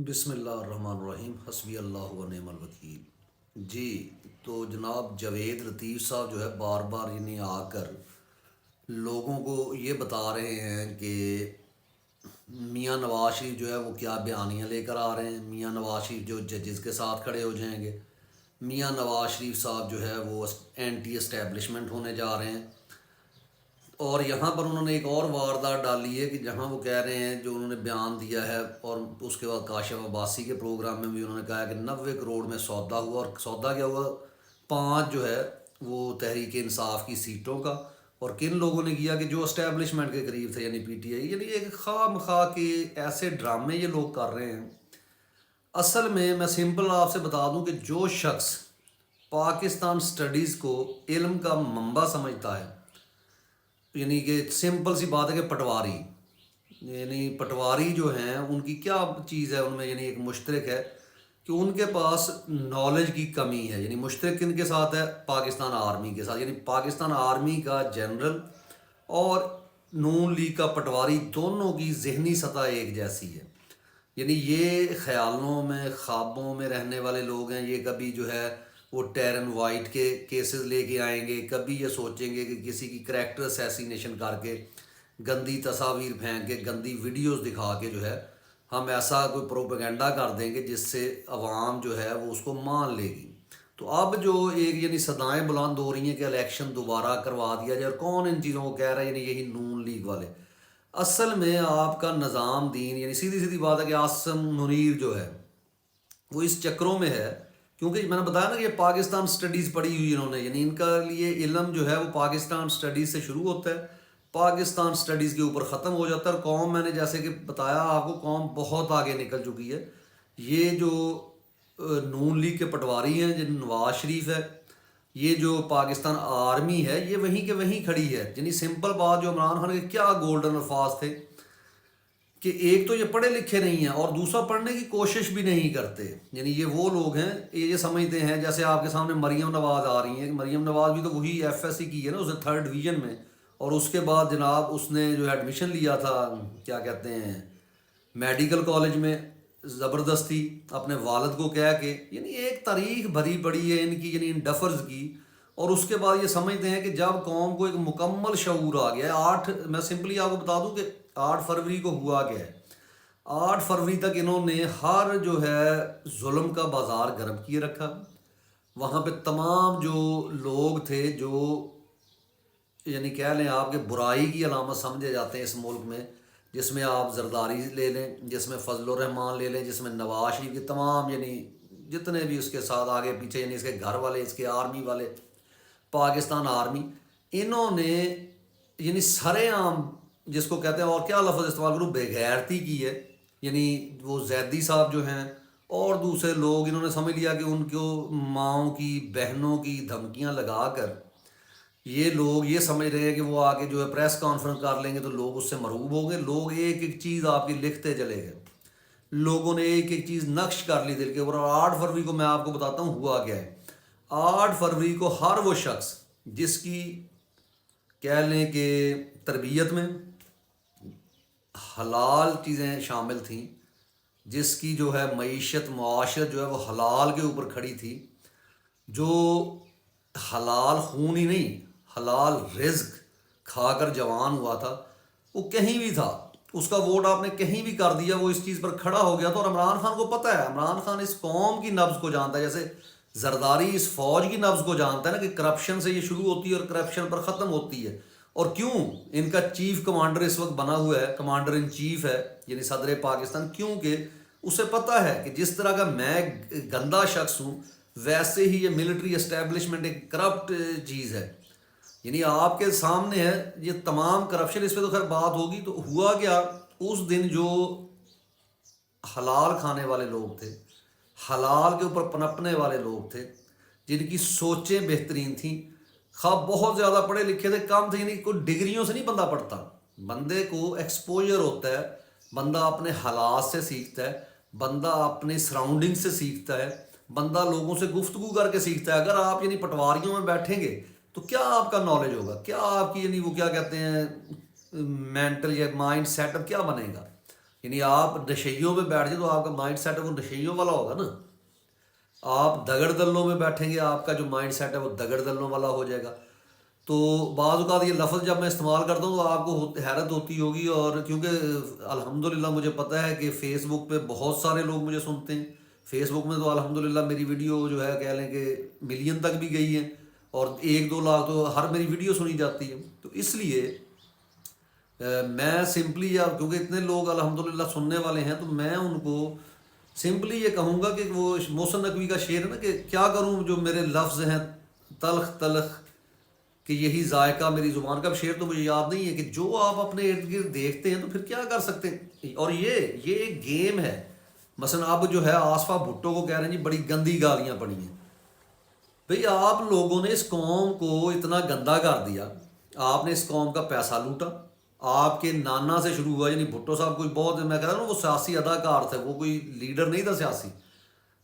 بسم اللہ الرحمن الرحیم، حسبی اللہ و نعم الوکیل۔ جی، تو جناب جاوید لطیف صاحب جو ہے بار بار آ کر لوگوں کو یہ بتا رہے ہیں کہ میاں نواز شریف جو ہے وہ کیا بیانیاں لے کر آ رہے ہیں، میاں نواز شریف جو ججز کے ساتھ کھڑے ہو جائیں گے، میاں نواز شریف صاحب جو ہے وہ اینٹی اسٹیبلشمنٹ ہونے جا رہے ہیں۔ اور یہاں پر انہوں نے ایک اور واردات ڈالی ہے کہ جہاں وہ کہہ رہے ہیں جو انہوں نے بیان دیا ہے، اور اس کے بعد کاشف عباسی کے پروگرام میں بھی انہوں نے کہا کہ 90 کروڑ میں سودا ہوا، اور سودا کیا ہوا؟ 5 جو ہے وہ تحریک انصاف کی سیٹوں کا، اور کن لوگوں نے کیا کہ جو اسٹیبلشمنٹ کے قریب تھے، یعنی پی ٹی آئی، یعنی ایک خواہ مخواہ کے ایسے ڈرامے یہ لوگ کر رہے ہیں۔ اصل میں سمپل آپ سے بتا دوں کہ جو شخص پاکستان سٹڈیز کو علم کا منبع سمجھتا ہے، یعنی کہ سمپل سی بات ہے کہ پٹواری، یعنی پٹواری جو ہیں ان کی کیا چیز ہے ان میں، یعنی ایک مشترک ہے کہ ان کے پاس نالج کی کمی ہے۔ یعنی مشترک کن کے ساتھ ہے؟ پاکستان آرمی کے ساتھ، یعنی پاکستان آرمی کا جنرل اور نون لیگ کا پٹواری دونوں کی ذہنی سطح ایک جیسی ہے۔ یعنی یہ خیالوں میں خوابوں میں رہنے والے لوگ ہیں۔ یہ کبھی جو ہے وہ ٹیرن وائٹ کے کیسز لے کے آئیں گے، کبھی یہ سوچیں گے کہ کسی کی کریکٹر اسیسینیشن کر کے، گندی تصاویر پھینک کے، گندی ویڈیوز دکھا کے جو ہے ہم ایسا کوئی پروپیگنڈا کر دیں گے جس سے عوام جو ہے وہ اس کو مان لے گی۔ تو اب جو ایک صدائیں بلند ہو رہی ہیں کہ الیکشن دوبارہ کروا دیا جائے، اور کون ان چیزوں کو کہہ رہا ہے؟ یہی نون لیگ والے۔ اصل میں آپ کا نظام دین، سیدھی سیدھی بات ہے کہ عاصم منیر جو ہے وہ اس چکروں میں ہے، کیونکہ میں نے بتایا نا کہ یہ پاکستان سٹڈیز پڑھی ہوئی انہوں نے، ان کا لیے علم جو ہے وہ پاکستان سٹڈیز سے شروع ہوتا ہے، پاکستان سٹڈیز کے اوپر ختم ہو جاتا ہے۔ اور قوم، میں نے جیسے کہ بتایا آپ کو، قوم بہت آگے نکل چکی ہے۔ یہ جو نون لیگ کے پٹواری ہیں، جن نواز شریف ہے، یہ جو پاکستان آرمی ہے، یہ وہیں کے وہیں کھڑی ہے۔ سمپل بات، جو عمران خان کے کیا گولڈن الفاظ تھے کہ ایک تو یہ پڑھے لکھے نہیں ہیں، اور دوسرا پڑھنے کی کوشش بھی نہیں کرتے۔ یہ وہ لوگ ہیں، یہ سمجھتے ہیں، جیسے آپ کے سامنے مریم نواز آ رہی ہیں، مریم نواز بھی تو وہی ایف ایس سی کی ہے نا، اس نے 3rd ڈویژن میں، اور اس کے بعد جناب اس نے جو ایڈمیشن لیا تھا، کیا کہتے ہیں، میڈیکل کالج میں، زبردستی اپنے والد کو کہہ کے۔ ایک تاریخ بھری پڑی ہے ان کی، ان ڈفرز کی، اور اس کے بعد یہ سمجھتے ہیں کہ جب قوم کو ایک مکمل شعور آ گیا ہے۔ میں سمپلی آپ کو بتا دوں کہ 8 فروری کو ہوا کیا ہے۔ 8 فروری تک انہوں نے ہر جو ہے ظلم کا بازار گرم کیے رکھا۔ وہاں پہ تمام جو لوگ تھے جو کہہ لیں آپ کے برائی کی علامت سمجھے جاتے ہیں اس ملک میں، جس میں آپ زرداری لے لیں، جس میں فضل الرحمان لے لیں، جس میں نواز شریف کے تمام جتنے بھی اس کے ساتھ آگے پیچھے، اس کے گھر والے، اس کے آرمی والے، پاکستان آرمی، انہوں نے سرے عام، جس کو کہتے ہیں، اور کیا لفظ استعمال کروں، بے غیرتی کی ہے۔ وہ زیدی صاحب جو ہیں اور دوسرے لوگ، انہوں نے سمجھ لیا کہ ان کو ماؤں کی، بہنوں کی دھمکیاں لگا کر یہ لوگ یہ سمجھ رہے ہیں کہ وہ آگے جو ہے پریس کانفرنس کر لیں گے تو لوگ اس سے مرعوب ہوں گے۔ لوگ ایک ایک چیز آپ کی لکھتے چلے گئے، لوگوں نے ایک ایک چیز نقش کر لی دل کے اوپر۔ اور 8 فروری کو میں آپ کو بتاتا ہوں ہوا کیا ہے۔ 8 فروری کو ہر وہ شخص جس کی کہہ لیں کہ تربیت میں حلال چیزیں شامل تھیں، جس کی جو ہے معیشت، معاشرت جو ہے وہ حلال کے اوپر کھڑی تھی، جو حلال خون ہی نہیں، حلال رزق کھا کر جوان ہوا تھا، وہ کہیں بھی تھا، اس کا ووٹ آپ نے کہیں بھی کر دیا، وہ اس چیز پر کھڑا ہو گیا تھا۔ اور عمران خان کو پتہ ہے، عمران خان اس قوم کی نبض کو جانتا ہے، جیسے زرداری اس فوج کی نبض کو جانتا ہے نا، کہ کرپشن سے یہ شروع ہوتی ہے اور کرپشن پر ختم ہوتی ہے۔ اور کیوں ان کا چیف کمانڈر اس وقت بنا ہوا ہے، کمانڈر ان چیف ہے، صدر پاکستان، کیونکہ اسے پتہ ہے کہ جس طرح کا میں گندا شخص ہوں، ویسے ہی یہ ملٹری اسٹیبلشمنٹ ایک کرپٹ چیز ہے۔ آپ کے سامنے ہے یہ تمام کرپشن، اس پہ تو خیر بات ہوگی۔ تو ہوا کیا، اس دن جو حلال کھانے والے لوگ تھے، حلال کے اوپر پنپنے والے لوگ تھے، جن کی سوچیں بہترین تھیں، خواب بہت زیادہ پڑھے لکھے تھے، کم تھے، کوئی ڈگریوں سے نہیں بندہ پڑھتا، بندے کو ایکسپوجر ہوتا ہے، بندہ اپنے حالات سے سیکھتا ہے، بندہ اپنے سراؤنڈنگ سے سیکھتا ہے، بندہ لوگوں سے گفتگو کر کے سیکھتا ہے۔ اگر آپ پٹواریوں میں بیٹھیں گے تو کیا آپ کا نالج ہوگا، کیا آپ کی وہ کیا کہتے ہیں مینٹل یا مائنڈ سیٹ اپ کیا بنے گا؟ یعنی آپ نشیوں میں بیٹھ جائیں تو آپ کا مائنڈ سیٹ ہے وہ نشیوں والا ہوگا نا. آپ دگڑ دلوں میں بیٹھیں گے آپ کا جو مائنڈ سیٹ ہے وہ دگڑ دلوں والا ہو جائے گا. تو بعض اوقات یہ لفظ جب میں استعمال کرتا ہوں تو آپ کو حیرت ہوتی ہوگی، اور کیونکہ الحمدللہ مجھے پتہ ہے کہ فیس بک پہ بہت سارے لوگ مجھے سنتے ہیں. فیس بک میں تو الحمدللہ میری ویڈیو جو ہے کہہ لیں کہ ملین تک بھی گئی ہے، اور 1-2 لاکھ تو ہر میری ویڈیو سنی جاتی ہے. تو اس لیے میں سمپلی، کیونکہ اتنے لوگ الحمدللہ سننے والے ہیں، تو میں ان کو سمپلی یہ کہوں گا کہ وہ محسن نقوی کا شعر ہے نا کہ کیا کروں جو میرے لفظ ہیں تلخ تلخ کہ یہی ذائقہ میری زبان کا. اب شعر تو مجھے یاد نہیں ہے کہ جو آپ اپنے ارد گرد دیکھتے ہیں تو پھر کیا کر سکتے ہیں. اور یہ ایک گیم ہے. مثلا اب جو ہے آصفہ بھٹو کو کہہ رہے ہیں جی بڑی گندی گالیاں پڑی ہیں. بھئی آپ لوگوں نے اس قوم کو اتنا گندا کر دیا، آپ نے اس قوم کا پیسہ لوٹا. آپ کے نانا سے شروع ہوا، یعنی بھٹو صاحب کوئی بہت، میں کہہ رہا ہوں وہ سیاسی اداکار تھے، وہ کوئی لیڈر نہیں تھا سیاسی.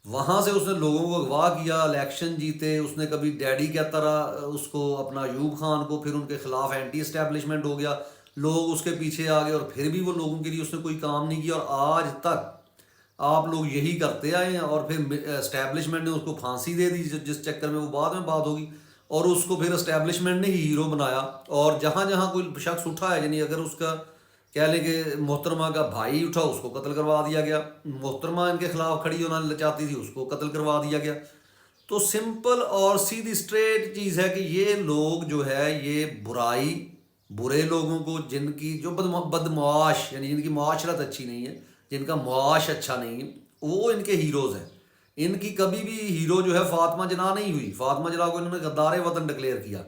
وہاں سے اس نے لوگوں کو اغوا کیا، الیکشن جیتے. اس نے کبھی ڈیڈی کی طرح اس کو اپنا ایوب خان کو، پھر ان کے خلاف اینٹی اسٹیبلشمنٹ ہو گیا، لوگ اس کے پیچھے آ گئے، اور پھر بھی وہ لوگوں کے لیے اس نے کوئی کام نہیں کیا. اور آج تک آپ لوگ یہی کرتے آئے ہیں. اور پھر اسٹیبلشمنٹ نے اس کو پھانسی دے دی، جس چکر میں وہ بعد میں بات ہوگی، اور اس کو پھر اسٹیبلشمنٹ نے ہی ہیرو بنایا. اور جہاں جہاں کوئی شخص اٹھا ہے، یعنی اگر اس کا کہہ لیں کہ محترمہ کا بھائی اٹھا اس کو قتل کروا دیا گیا، محترمہ ان کے خلاف کھڑی ہونا چاہتی تھی اس کو قتل کروا دیا گیا. تو سمپل اور سیدھی اسٹریٹ چیز ہے کہ یہ لوگ جو ہے یہ برائی، برے لوگوں کو، جن کی جو بدمعاش، یعنی جن کی معاشرت اچھی نہیں ہے، جن کا معاش اچھا نہیں ہے، وہ ان کے ہیروز ہیں. ان کی کبھی بھی ہیرو جو ہے فاطمہ جناح نہیں ہوئی. فاطمہ جناح کو انہوں نے غدار وطن ڈکلیئر کیا.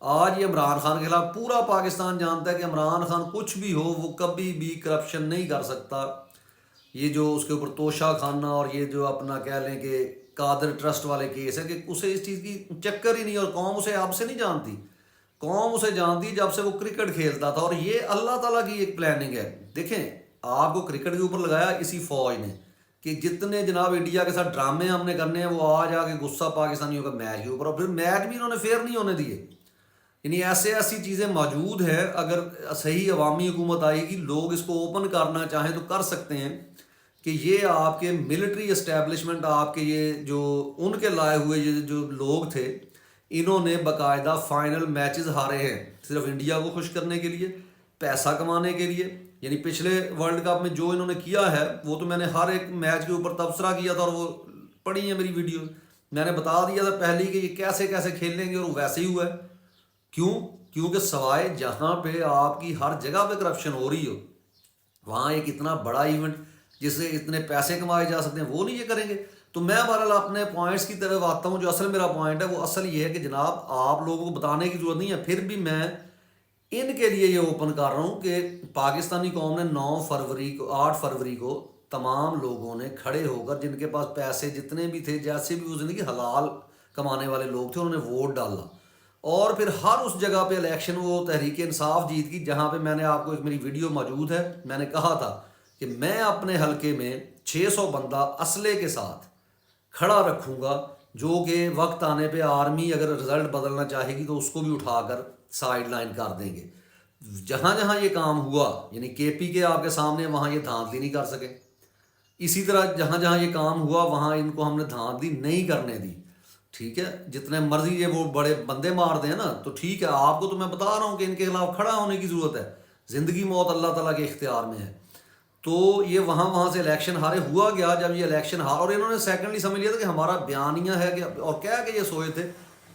آج یہ عمران خان کے خلاف پورا پاکستان جانتا ہے کہ عمران خان کچھ بھی ہو وہ کبھی بھی کرپشن نہیں کر سکتا. یہ جو اس کے اوپر توشہ خانہ اور یہ جو اپنا کہہ لیں کہ قادر ٹرسٹ والے کیس ہے، کہ اسے اس چیز کی چکر ہی نہیں. اور قوم اسے اب سے نہیں جانتی، قوم اسے جانتی جب سے وہ کرکٹ کھیلتا تھا. اور یہ اللہ تعالیٰ کی ایک پلاننگ ہے. دیکھیں آپ کو کرکٹ کے اوپر لگایا اسی فوج نے کہ جتنے جناب انڈیا کے ساتھ ڈرامے ہم نے کرنے ہیں، وہ آج آ کے غصہ پاکستانیوں کا میچ کے اوپر، اور پھر میچ بھی انہوں نے فیئر نہیں ہونے دیے. یعنی ایسی چیزیں موجود ہیں. اگر صحیح عوامی حکومت آئے گی، لوگ اس کو اوپن کرنا چاہیں تو کر سکتے ہیں کہ یہ آپ کے ملٹری اسٹیبلشمنٹ، آپ کے یہ جو ان کے لائے ہوئے یہ جو لوگ تھے، انہوں نے باقاعدہ فائنل میچز ہارے ہیں صرف انڈیا کو خوش کرنے کے لیے، پیسہ کمانے کے لیے. یعنی پچھلے ورلڈ کپ میں جو انہوں نے کیا ہے وہ تو میں نے ہر ایک میچ کے اوپر تبصرہ کیا تھا، اور وہ پڑھی ہیں میری ویڈیو. میں نے بتا دیا تھا پہلے کہ یہ کیسے کیسے کھیلیں گے، اور ویسے ہی ہوا ہے. کیوں؟ کیونکہ سوائے جہاں پہ آپ کی ہر جگہ پہ کرپشن ہو رہی ہو، وہاں ایک اتنا بڑا ایونٹ جس سے اتنے پیسے کمائے جا سکتے ہیں وہ نہیں یہ کریں گے. تو میں بہرحال اپنے پوائنٹس کی طرف آتا ہوں. جو اصل میرا پوائنٹ ہے وہ اصل یہ ہے کہ جناب آپ لوگوں کو بتانے کی ضرورت نہیں ہے، پھر بھی میں ان کے لیے یہ اوپن کر رہا ہوں کہ پاکستانی قوم نے 8 فروری کو تمام لوگوں نے کھڑے ہو کر، جن کے پاس پیسے جتنے بھی تھے، جیسے بھی وہ زندگی حلال کمانے والے لوگ تھے، انہوں نے ووٹ ڈالا. اور پھر ہر اس جگہ پہ الیکشن وہ تحریک انصاف جیت گئی، جہاں پہ میں نے آپ کو ایک میری ویڈیو موجود ہے، میں نے کہا تھا کہ میں اپنے حلقے میں 600 بندہ اسلحے کے ساتھ کھڑا رکھوں گا، جو کہ وقت آنے پہ آرمی اگر رزلٹ بدلنا چاہے گی تو اس کو بھی اٹھا کر سائڈ لائن کر دیں گے. جہاں جہاں یہ کام ہوا، یعنی کے پی کے آپ کے سامنے، وہاں یہ دھاندلی نہیں کر سکے. اسی طرح جہاں جہاں یہ کام ہوا وہاں ان کو ہم نے دھاندلی نہیں کرنے دی. ٹھیک ہے، جتنے مرضی یہ وہ بڑے بندے مار دیں نا تو ٹھیک ہے، آپ کو تو میں بتا رہا ہوں کہ ان کے خلاف کھڑا ہونے کی ضرورت ہے. زندگی موت اللہ تعالیٰ کے اختیار میں ہے. تو یہ وہاں سے الیکشن ہارے. ہوا گیا جب یہ الیکشن ہار، اور انہوں نے سیکنڈلی سمجھ لیا تھا کہ ہمارا بیانیہ ہے کہ، اور کہہ کے یہ سوئے تھے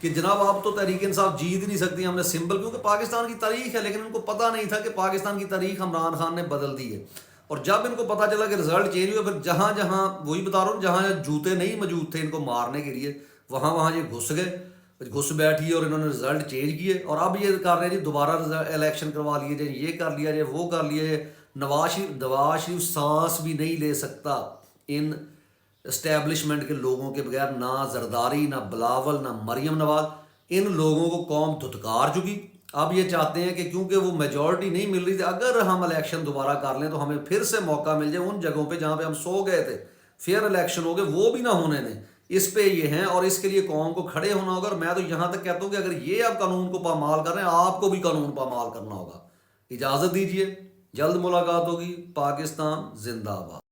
کہ جناب آپ تو تحریک انصاف جیت نہیں سکتی، ہم نے سمبل، کیونکہ پاکستان کی تاریخ ہے. لیکن ان کو پتہ نہیں تھا کہ پاکستان کی تاریخ عمران خان نے بدل دی ہے. اور جب ان کو پتہ چلا کہ رزلٹ چینج ہوا، پھر جہاں جہاں، وہی بتا رہا ہوں، جہاں جوتے نہیں موجود تھے ان کو مارنے کے لیے، وہاں یہ گھس گئے، گھس بیٹھی، اور انہوں نے رزلٹ چینج کیے. اور اب یہ کر رہے ہیں جی دوبارہ الیکشن کروا لیے جائے، یہ کر لیا جائے، وہ کر لیا جائے. نواز شریف سانس بھی نہیں لے سکتا ان اسٹیبلشمنٹ کے لوگوں کے بغیر، نہ زرداری، نہ بلاول، نہ مریم نواز. ان لوگوں کو قوم دھتکار چکی. اب یہ چاہتے ہیں کہ کیونکہ وہ میجورٹی نہیں مل رہی تھی، اگر ہم الیکشن دوبارہ کر لیں تو ہمیں پھر سے موقع مل جائے ان جگہوں پہ جہاں پہ ہم سو گئے تھے، فیئر الیکشن ہو گئے، وہ بھی نہ ہونے دیں. اس پہ یہ ہیں، اور اس کے لیے قوم کو کھڑے ہونا ہوگا. اور میں تو یہاں تک کہتا ہوں کہ اگر یہ آپ قانون کو پامال کر رہے ہیں، آپ کو بھی قانون پامال کرنا ہوگا. اجازت دیجیے. جلد ملاقات ہوگی۔ پاکستان زندہ باد۔